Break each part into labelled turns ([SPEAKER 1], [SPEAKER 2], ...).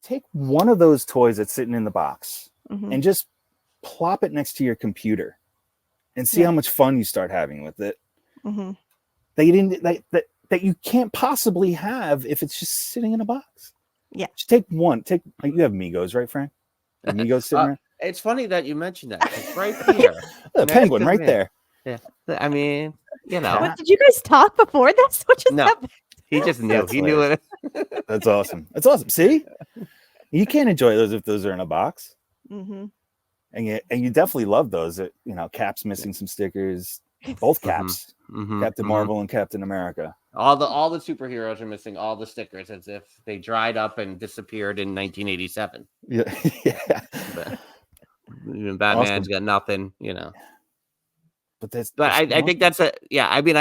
[SPEAKER 1] Take one of those toys that's sitting in the box and just plop it next to your computer and see how much fun you start having with it. That you didn't that you can't possibly have if it's just sitting in a box.
[SPEAKER 2] Yeah.
[SPEAKER 1] Just take one. You have Migos, right, Frank? Migos sitting there.
[SPEAKER 3] It's funny that you mentioned that. It's right here.
[SPEAKER 1] The penguin right there.
[SPEAKER 3] Yeah. I mean, you know.
[SPEAKER 2] What, did you guys talk before this? What just happened?
[SPEAKER 3] He just knew. He knew it.
[SPEAKER 1] That's awesome. That's awesome. See? You can't enjoy those if those are in a box. And you definitely love those. Cap's missing some stickers. Both Caps. Captain Marvel and Captain America.
[SPEAKER 3] All the superheroes are missing all the stickers as if they dried up and disappeared in 1987.
[SPEAKER 1] Yeah.
[SPEAKER 3] But even Batman's got nothing,
[SPEAKER 1] But
[SPEAKER 3] I think that's I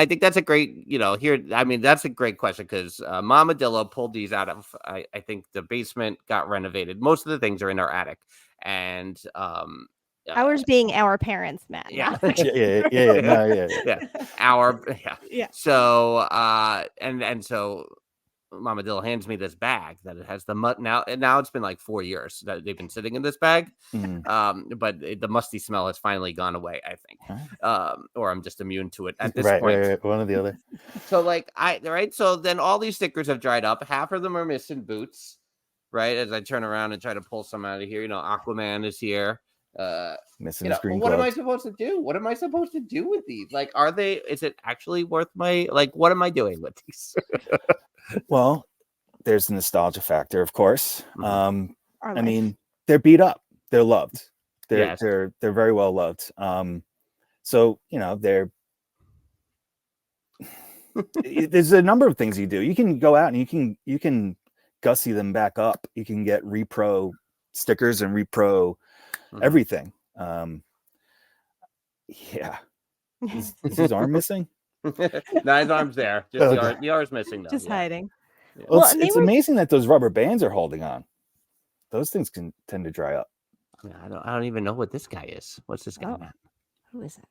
[SPEAKER 3] think that's a great, that's a great question because Mama Dillo pulled these out of, I think the basement got renovated. Most of the things are in our attic. And
[SPEAKER 2] ours being our parents, Matt.
[SPEAKER 3] Yeah. So and so Mama Dillo hands me this bag that it has the now it's been like 4 years that they've been sitting in this bag. But the musty smell has finally gone away, I think. Or I'm just immune to it at this point.
[SPEAKER 1] Right, one or the other.
[SPEAKER 3] So so then all these stickers have dried up. Half of them are missing boots, right? As I turn around and try to pull some out of here, Aquaman is here.
[SPEAKER 1] Missing his green
[SPEAKER 3] what
[SPEAKER 1] glove.
[SPEAKER 3] am I supposed to do? What am I supposed to do with these? Like, is it actually worth what am I doing with these?
[SPEAKER 1] Well, there's the nostalgia factor, of course. I mean, they're beat up. They're loved. They're very well loved. So there's a number of things you do. You can go out and you can gussy them back up. You can get repro stickers and repro everything. Is his arm missing?
[SPEAKER 3] No, his arm's there. Just the arm's missing though.
[SPEAKER 2] Just hiding.
[SPEAKER 1] Yeah. Well, it's amazing that those rubber bands are holding on. Those things can tend to dry up.
[SPEAKER 3] I don't even know what this guy is. What's this guy?
[SPEAKER 2] Who is it?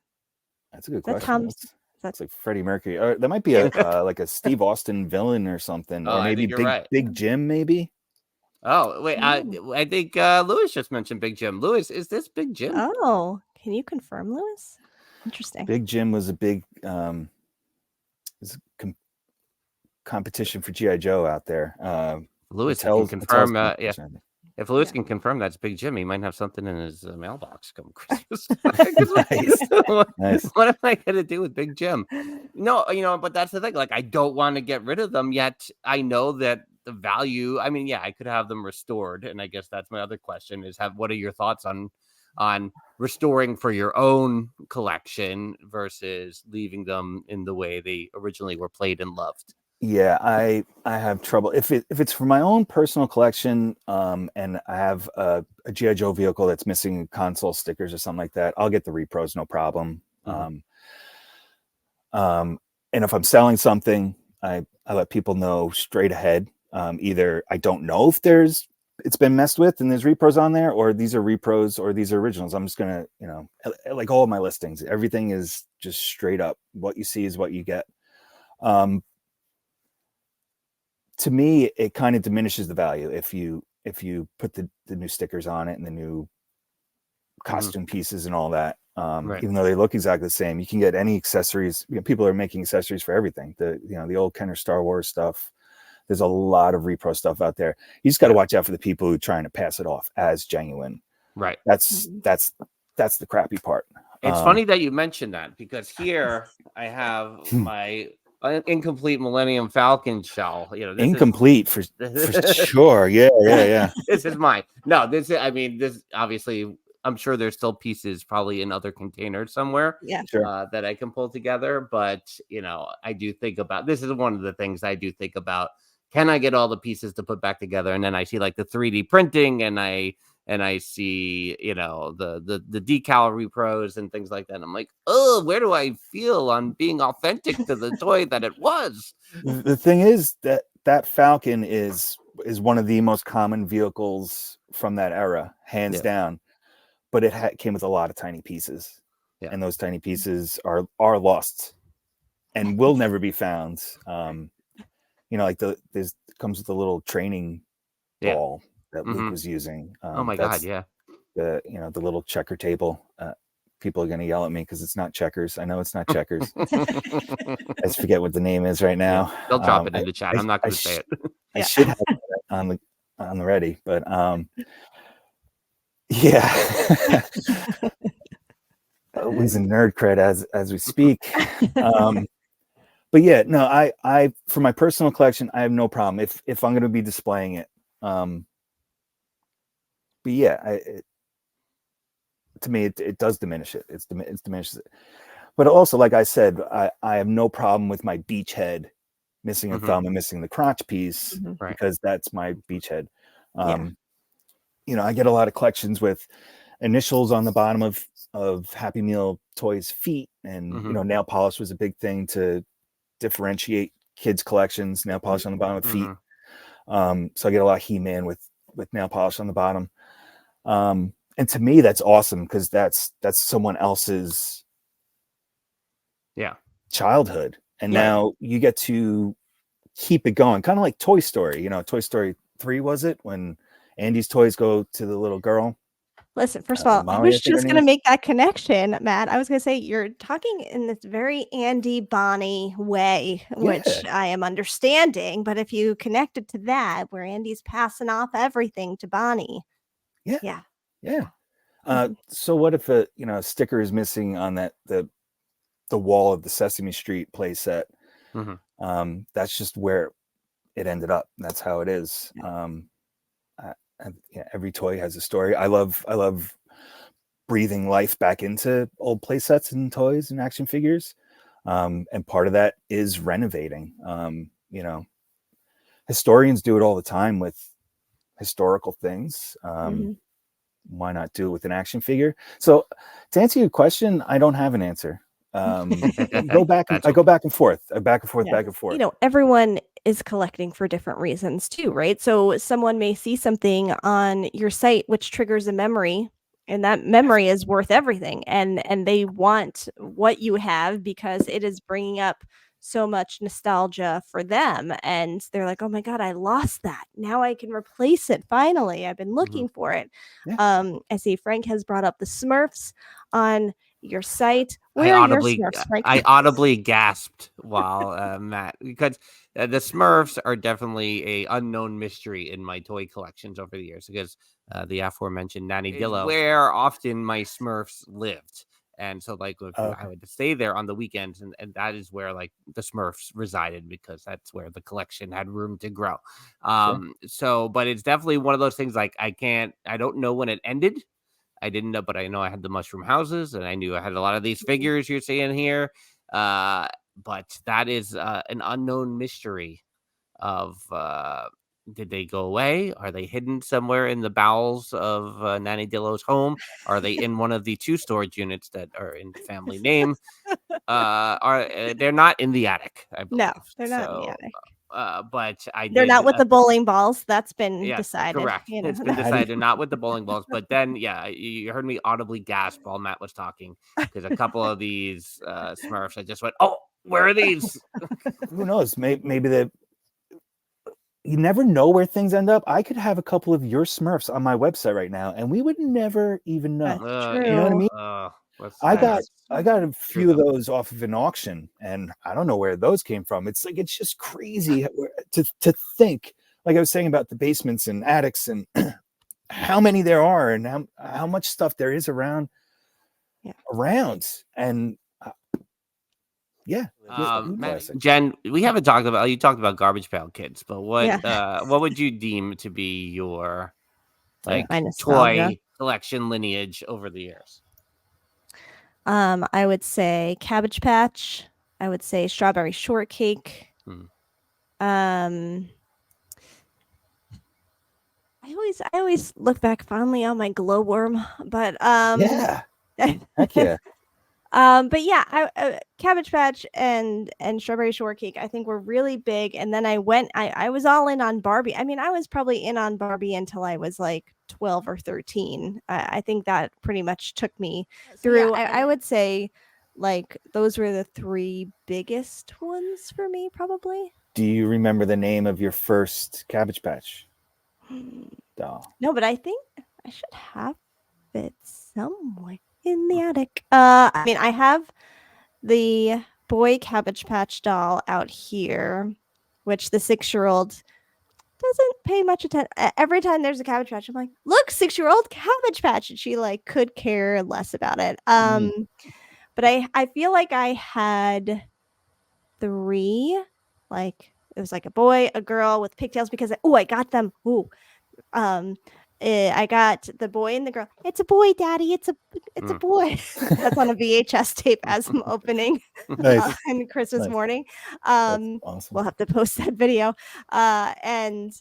[SPEAKER 1] That's a good question.
[SPEAKER 2] That's
[SPEAKER 1] like Freddie Mercury. Or that might be like a Steve Austin villain or something. Or maybe Big Jim, maybe.
[SPEAKER 3] Oh, wait. I think Lewis just mentioned Big Jim. Lewis, is this Big Jim?
[SPEAKER 2] Oh, can you confirm, Lewis? Interesting.
[SPEAKER 1] Big Jim was a big competition for G.I. Joe out there.
[SPEAKER 3] Lewis can confirm. If Lewis can confirm that's Big Jim, he might have something in his mailbox come Christmas. Nice. What am I going to do with Big Jim? No, but that's the thing. Like, I don't want to get rid of them yet. I know that the value. I mean, I could have them restored, and I guess that's my other question: is what are your thoughts on restoring for your own collection versus leaving them in the way they originally were played and loved?
[SPEAKER 1] Yeah, I have trouble if it's for my own personal collection, and I have a G.I. Joe vehicle that's missing console stickers or something like that. I'll get the repros, no problem. And if I'm selling something, I let people know straight ahead. Either I don't know if it's been messed with and there's repros on there, or these are repros or these are originals. I'm just gonna, like all of my listings, everything is just straight up. What you see is what you get. To me, it kind of diminishes the value if you put the new stickers on it and the new costume pieces and all that. Even though they look exactly the same, you can get any accessories. People are making accessories for everything. The old Kenner Star Wars stuff. There's a lot of repro stuff out there. You just got to watch out for the people who are trying to pass it off as genuine.
[SPEAKER 3] Right.
[SPEAKER 1] That's the crappy part.
[SPEAKER 3] It's funny that you mentioned that because here I have my incomplete Millennium Falcon shell.
[SPEAKER 1] Incomplete for sure. Yeah.
[SPEAKER 3] This is mine. No, this obviously. I'm sure there's still pieces probably in other containers somewhere that I can pull together. But, I do think about, this is one of the things I do think about. Can I get all the pieces to put back together? And then I see like the 3D printing and I and I see, the decal repros and things like that. And I'm like, oh, where do I feel on being authentic to the toy that it was?
[SPEAKER 1] The thing is that Falcon is one of the most common vehicles from that era, hands down. But it came with a lot of tiny pieces, and those tiny pieces are lost and will never be found. Like comes with a little training ball that Luke was using.
[SPEAKER 3] Oh my God, yeah.
[SPEAKER 1] The little checker table. People are going to yell at me because it's not checkers. I know it's not checkers. I just forget what the name is right now.
[SPEAKER 3] Yeah, they'll drop it in the chat. I'm not going to say it.
[SPEAKER 1] I should have it on the ready, but yeah. Losing nerd cred as we speak. But yeah, no, I for my personal collection, I have no problem if I'm going to be displaying it. But yeah, to me, it does diminish it. It diminishes it. But also, like I said, I have no problem with my beach head missing a thumb and missing the crotch piece because that's my beach head. I get a lot of collections with initials on the bottom of Happy Meal toys' feet, and nail polish was a big thing to differentiate kids' collections. Nail polish on the bottom of feet. So I get a lot of He-Man with nail polish on the bottom. And to me, that's awesome because that's someone else's childhood, and now you get to keep it going, kind of like Toy Story. Toy Story 3, was it, when Andy's toys go to the little girl?
[SPEAKER 2] Listen, first of all, I was just going to make that connection, Matt. I was going to say, you're talking in this very Andy Bonnie way, which I am understanding. But if you connect it to that, where Andy's passing off everything to Bonnie. Yeah.
[SPEAKER 1] So what if a sticker is missing on the wall of the Sesame Street play set? That's just where it ended up. That's how it is. Every toy has a story. I love breathing life back into old play sets and toys and action figures. And part of that is renovating. Historians do it all the time with historical things. Why not do it with an action figure? So to answer your question, I don't have an answer. I go back and forth.
[SPEAKER 2] Everyone is collecting for different reasons too, right? So someone may see something on your site which triggers a memory, and that memory is worth everything, and they want what you have because it is bringing up so much nostalgia for them, and they're like, oh my God, I lost that. Now I can replace it. Finally, I've been looking for it. I see Frank has brought up the Smurfs on your site. Where are your Smurfs, Frank?
[SPEAKER 3] I audibly gasped while Matt, because the Smurfs are definitely a unknown mystery in my toy collections over the years, because the aforementioned Nanny Dillo, where often my Smurfs lived. And so I would stay there on the weekends, and that is where the Smurfs resided, because that's where the collection had room to grow. But it's definitely one of those things, I don't know when it ended. I didn't know, but I know I had the mushroom houses, and I knew I had a lot of these figures you're seeing here. But that is an unknown mystery of, did they go away? Are they hidden somewhere in the bowels of Nanny Dillo's home? Are they in one of the 2 storage units that are in family name? They're not in the attic, I believe.
[SPEAKER 2] No, they're not in the attic.
[SPEAKER 3] But
[SPEAKER 2] they're not with the bowling balls. That's been decided.
[SPEAKER 3] Correct. It's been decided not with the bowling balls. But then, you heard me audibly gasp while Matt was talking, because a couple of these Smurfs, I just went, oh, where are these?
[SPEAKER 1] Who knows? Maybe you never know where things end up. I could have a couple of your Smurfs on my website right now, and we would never even know.
[SPEAKER 2] True.
[SPEAKER 1] You know what I mean? I got a few of those off of an auction, and I don't know where those came from. It's just crazy to think. Like I was saying about the basements and attics, and how many there are, and how much stuff there is around. And
[SPEAKER 3] Jen, we haven't talked about. You talked about Garbage Pail Kids, but what would you deem to be your toy collection lineage over the years?
[SPEAKER 2] I would say Cabbage Patch. I would say Strawberry Shortcake. I always look back fondly on my glowworm, but
[SPEAKER 1] yeah, heck yeah.
[SPEAKER 2] But yeah, Cabbage Patch and Strawberry Shortcake, I think were really big. And then I was all in on Barbie. I mean, I was probably in on Barbie until I was like 12 or 13. I think that pretty much took me through. Yeah, I would say like those were the 3 biggest ones for me, probably.
[SPEAKER 1] Do you remember the name of your first Cabbage Patch doll?
[SPEAKER 2] No, but I think I should have it somewhere in the attic. I mean, I have the boy Cabbage Patch doll out here, which the 6-year-old doesn't pay much attention. Every time there's a Cabbage Patch, I'm like, look, 6-year-old Cabbage Patch. And she like could care less about it. But I feel like I had 3, like it was like a boy, a girl with pigtails because I got them. I got the boy and the girl. It's a boy, Daddy. It's a boy. That's on a VHS tape as I'm opening on Christmas morning. Awesome. We'll have to post that video. And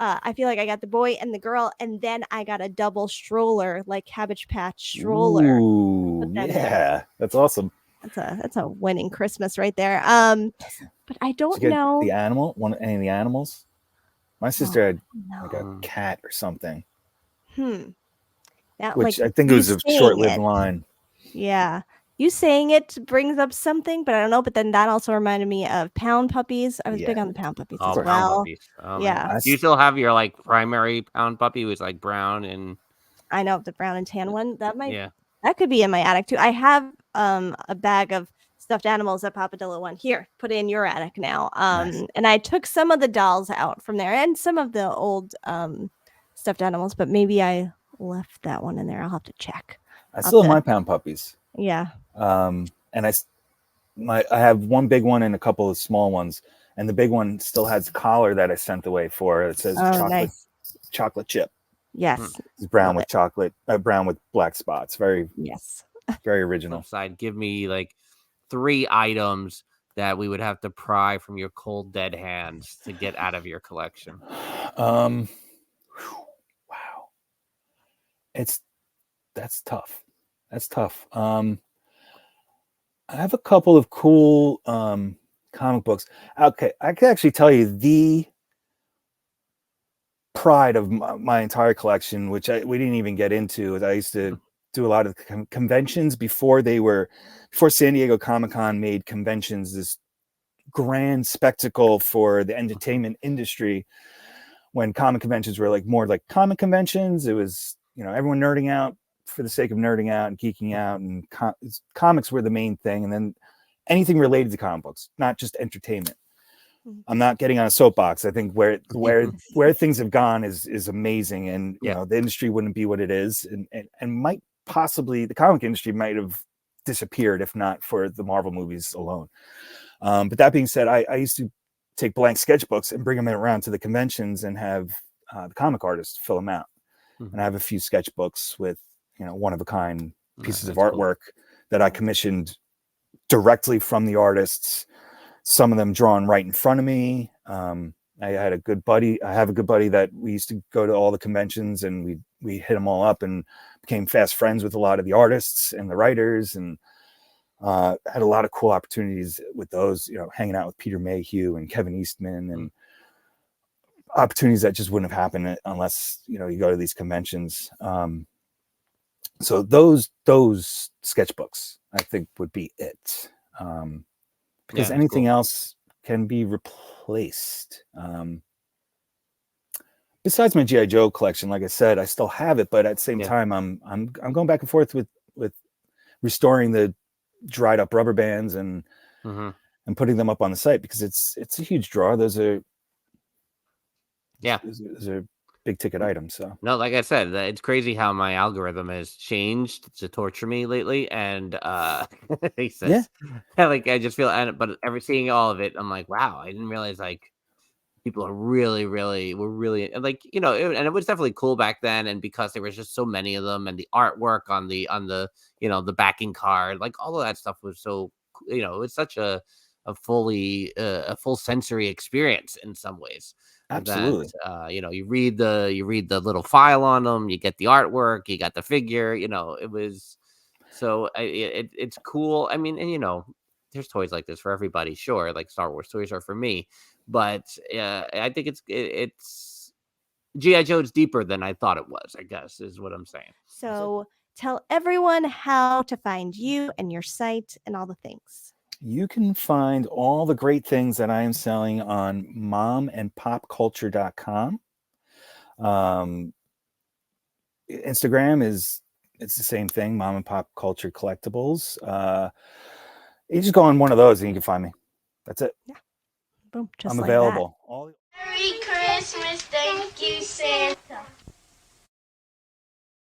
[SPEAKER 2] I feel like I got the boy and the girl, and then I got a double stroller, like Cabbage Patch stroller.
[SPEAKER 1] Ooh, yeah, that's awesome.
[SPEAKER 2] That's a winning Christmas right there. But I don't know
[SPEAKER 1] the animal. Any of the animals? My sister had like a cat or something.
[SPEAKER 2] That,
[SPEAKER 1] which
[SPEAKER 2] like,
[SPEAKER 1] I think it was a short-lived line.
[SPEAKER 2] Yeah. You saying it brings up something, but I don't know. But then that also reminded me of Pound Puppies. I was big on the Pound Puppies as well.
[SPEAKER 3] Pound Puppies. Yeah. Do you still have your like primary Pound Puppy? It was like brown and.
[SPEAKER 2] I know the brown and tan one. That could be in my attic too. I have a bag of stuffed animals that Papa Dillo won. Here, put in your attic now. Nice. And I took some of the dolls out from there and some of the old stuffed animals, but maybe I left that one in there. I'll have to check.
[SPEAKER 1] I still have my Pound Puppies.
[SPEAKER 2] Yeah.
[SPEAKER 1] And I have one big one and a couple of small ones, and the big one still has a collar that I sent away for. It says chocolate chip.
[SPEAKER 2] Yes.
[SPEAKER 1] It's brown with chocolate, brown with black spots. Very original.
[SPEAKER 3] Side, give me like 3 items that we would have to pry from your cold dead hands to get out of your collection.
[SPEAKER 1] Wow. That's tough. I have a couple of cool comic books. Okay, I can actually tell you the pride of my entire collection, which we didn't even get into. I used to do a lot of conventions before San Diego Comic-Con made conventions this grand spectacle for the entertainment industry. When comic conventions were like more like comic conventions, it was, everyone nerding out for the sake of nerding out and geeking out, and comics were the main thing, and then anything related to comic books, not just entertainment. I'm not getting on a soapbox. I think where things have gone is amazing, and the industry wouldn't be what it is, and might possibly the comic industry might have disappeared if not for the Marvel movies alone. But that being said, I used to take blank sketchbooks and bring them around to the conventions and have the comic artists fill them out. And I have a few sketchbooks with one-of-a-kind pieces of artwork that I commissioned directly from the artists. Some of them drawn right in front of me. I had a good buddy. I have a good buddy that we used to go to all the conventions, and we hit them all up and became fast friends with a lot of the artists and the writers, and had a lot of cool opportunities with those, hanging out with Peter Mayhew and Kevin Eastman, and opportunities that just wouldn't have happened unless, you go to these conventions. So those sketchbooks, I think, would be it. Because anything else can be replaced. Besides my G.I. Joe collection, like I said, I still have it, but at the same time, I'm going back and forth with restoring the dried up rubber bands and putting them up on the site, because it's a huge draw. Those are big ticket items. So
[SPEAKER 3] no, like I said, it's crazy how my algorithm has changed to torture me lately, and he says, like I just feel, but seeing all of it, I'm like, wow, I didn't realize like people are really like, and it was definitely cool back then, and because there was just so many of them, and the artwork on the the backing card, like all of that stuff was so, it's such a a full sensory experience in some ways.
[SPEAKER 1] Absolutely.
[SPEAKER 3] That you read the little file on them, you get the artwork, you got the figure. It was it's cool. I mean, and there's toys like this for everybody, sure. Like Star Wars toys are for me, but I think it's G.I. Joe's deeper than I thought it was, I guess, is what I'm saying.
[SPEAKER 2] So tell everyone how to find you and your site and all the things.
[SPEAKER 1] You can find all the great things that I am selling on momandpopculture.com. Instagram it's the same thing, Mom and Pop Culture Collectibles. You just go on one of those and you can find me. That's it.
[SPEAKER 2] Yeah. Boom. Just
[SPEAKER 1] I'm
[SPEAKER 2] like
[SPEAKER 1] available.
[SPEAKER 2] That.
[SPEAKER 4] Merry Christmas, thank you, Santa.